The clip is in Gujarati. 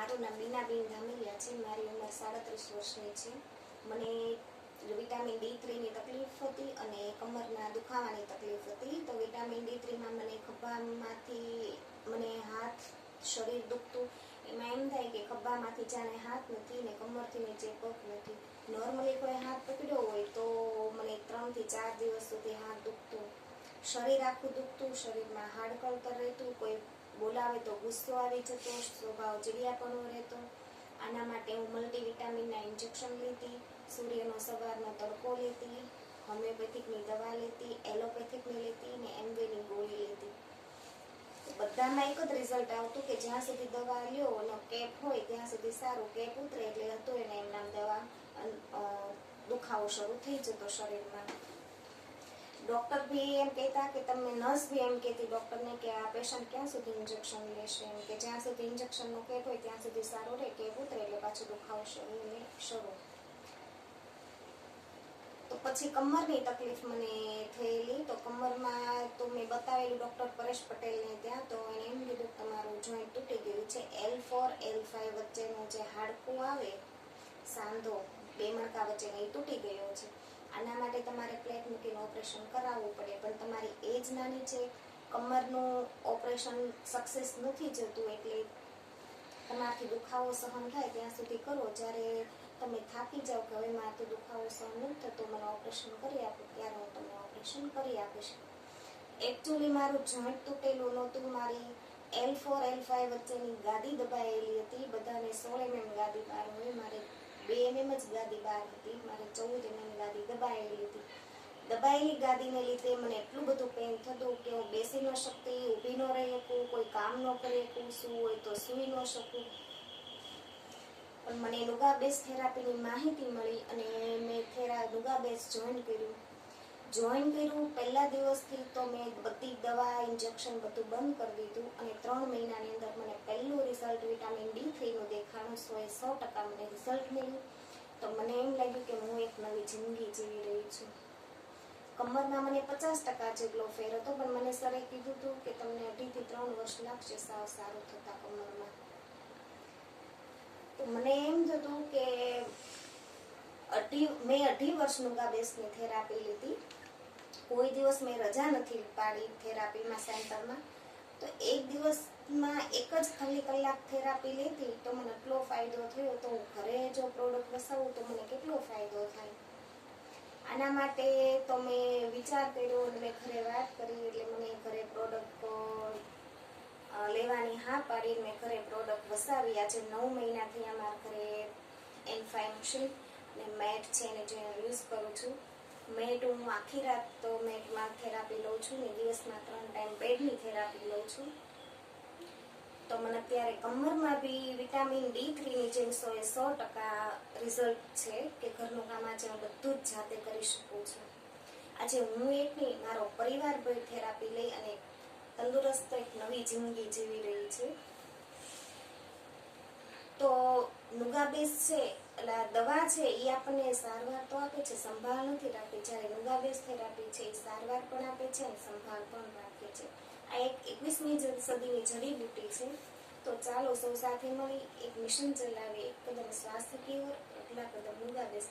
મારું નામ બીનાબેન ધામેલિયા છે। મારી ઉંમર 37 વર્ષની છે। મને વિટામિન D3ની તકલીફ હતી અને કમરના દુખાવાની તકલીફ હતી। તો વિટામિન D3માં મને ખભામાંથી મને હાથ શરીર દુખતું, એમાં એમ થાય કે ખભામાંથી જાણે હાથ નથી ને કમરથી નીચે પગ નથી। નોર્મલી કોઈ હાથ પકડ્યો હોય તો મને 3 થી 4 દિવસ સુધી હાથ દુખતું, શરીર આખું દુખતું, શરીરમાં હાડકળતર રહેતું, કોઈ બોલાવે તો ગુસ્સો આવી જતો, સ્વભાવ ચીડિયાપણો રહેતો। આના માટે હું મલ્ટીવિટામિનના ઇન્જેક્શન લેતી, સૂર્યનો સવારનો તડકો લેતી, હોમિયોપેથિકની દવા લેતી, એલોપેથિકની લેતી ને એમવેની ગોળી લેતી। બધામાં એક જ રિઝલ્ટ આવતું કે જ્યાં સુધી દવા લ્યો એનો કેપ હોય ત્યાં સુધી સારું, કેપ ઉતરે એટલે હતો એને એમનામ દવા દુખાવો શરૂ થઈ જતો શરીરમાં। ડૉક્ટર બી એમ કહેતા કે તમને નર્સ બી એમ કહેતી ડૉક્ટરને કે આ પેશન્ટ ક્યાં સુધી ઇન્જેક્શન લેશે, એમ કે જ્યાં સુધી ઇન્જેક્શનનો કેપ હોય ત્યાં સુધી સારું રહે, કેપ ઉતરે એટલે પાછું દુખાવો શરૂ। તો પછી કમરની તકલીફ મને થયેલી। તો કમરમાં તો મેં બતાવેલું ડૉક્ટર પરેશ પટેલને ત્યાં, તો એને એમ કીધું તમારું જોઈન્ટ તૂટી ગયું છે। L4 L5 વચ્ચેનું જે હાડકું આવે સાંધો બે મણકા વચ્ચેનો એ તૂટી ગયો છે। આના માટે તમારે પ્લેટ મૂકીને ઓપરેશન કરાવવું પડે, પણ તમારી એજ નાની છે, કમરનું ઓપરેશન સક્સેસ નથી જતું, એટલે તમારાથી દુખાવો સહન થાય ત્યાં સુધી કરો। જ્યારે તમે થાકી જાઓ કે હવે મારાથી દુખાવો સહન નથી થતો, મને ઓપરેશન કરી આપો, ત્યારે હું તમને ઓપરેશન કરી આપીશ। એકચ્યુઅલી મારું જોઈન્ટ તૂટેલું નહોતું, મારી L4 L5 વચ્ચેની ગાદી દબાયેલી હતી। બધાને 16 mm ગાદી બહાર હોય, મારે 2 mm જ ગાદી બહાર હતી, મારે 14 mm ગાદી દબાયેલી હતી। દબાયેલી ગાદીને લીધે મને એટલું બધું પેઇન થતું કે હું બેસી ન શકતી, ઊભી ન રહી શકું, કોઈ કામ ન કરી શકું, સૂવું હોય તો સૂઈ ન શકું। પણ મને નુગાબેઝ થેરાપીની માહિતી મળી અને મેં નુગાબેઝ જોઈન કર્યું। પહેલા દિવસથી તો મેં બધી દવા ઇન્જેક્શન બધું બંધ કરી દીધું અને 3 મહિનાની અંદર મને પહેલું રિઝલ્ટ વિટામિન D3નું દેખાણું, 100% મને રિઝલ્ટ મળ્યું। તો મને એમ લાગ્યું કે હું એક નવી જિંદગી જીવી રહી છું। કમરમાં મને 50% જેટલો ફેર હતો, પણ મને સરે કીધું હતું કે તમને 2 થી 3 વર્ષ લાગશે સાવ સારું થતા કમરમાં। તો મને એમ થતું કે મેં 2.5 વર્ષ નુગાબેઝની થેરાપી લીધી, કોઈ દિવસ મેં રજા નથી પાડી થેરાપીમાં સેન્ટરમાં। તો એક દિવસમાં એક જ ખાલી કલાક થેરાપી લેતી તો મને એટલો ફાયદો થયો, તો હું ઘરે જો પ્રોડક્ટ વસાવું તો મને કેટલો ફાયદો થાય। આના માટે તો મેં વિચાર કર્યો અને મેં ઘરે વાત કરી, એટલે મને ઘરે પ્રોડક્ટ લેવાની હા પાડી, મેં ઘરે પ્રોડક્ટ વસાવી। આજે 9 મહિનાથી અમારા ઘરે N5 છે ને મેટ છે એને જે યુઝ કરું છું। મેટ હું આખી રાત તો મેટમાં થેરાપી લઉં છું ને દિવસમાં 3 ટાઈમ બેડની થેરાપી લઉં છું। તો મને અત્યારે કમરમાં બી વિટામિન D3ની જેમ 100% રિઝલ્ટ છે કે ઘરનું કામ આજે હું બધું જ જાતે કરી શકું છું। આજે હું એક નહીં, મારો પરિવાર પણ થેરાપી લઈ અને તંદુરસ્ત એક નવી જિંદગી જીવી રહી છે। તો નુગાબેઝ છે એટલે દવા છે એ આપણને સારવાર તો આપે છે, સંભાળ નથી રાખતી। જ્યારે નુગાબેઝ થેરાપી છે એ સારવાર પણ આપે છે અને સંભાળ પણ રાખે છે। આ એક 21મી સદીની જડીબુટ્ટી છે। તો ચાલો સૌ સાથે મળી એક મિશન ચલાવીએ, એક કદમ સ્વાસ્થ્ય की ओर, अगला कदम नुगाबेज़।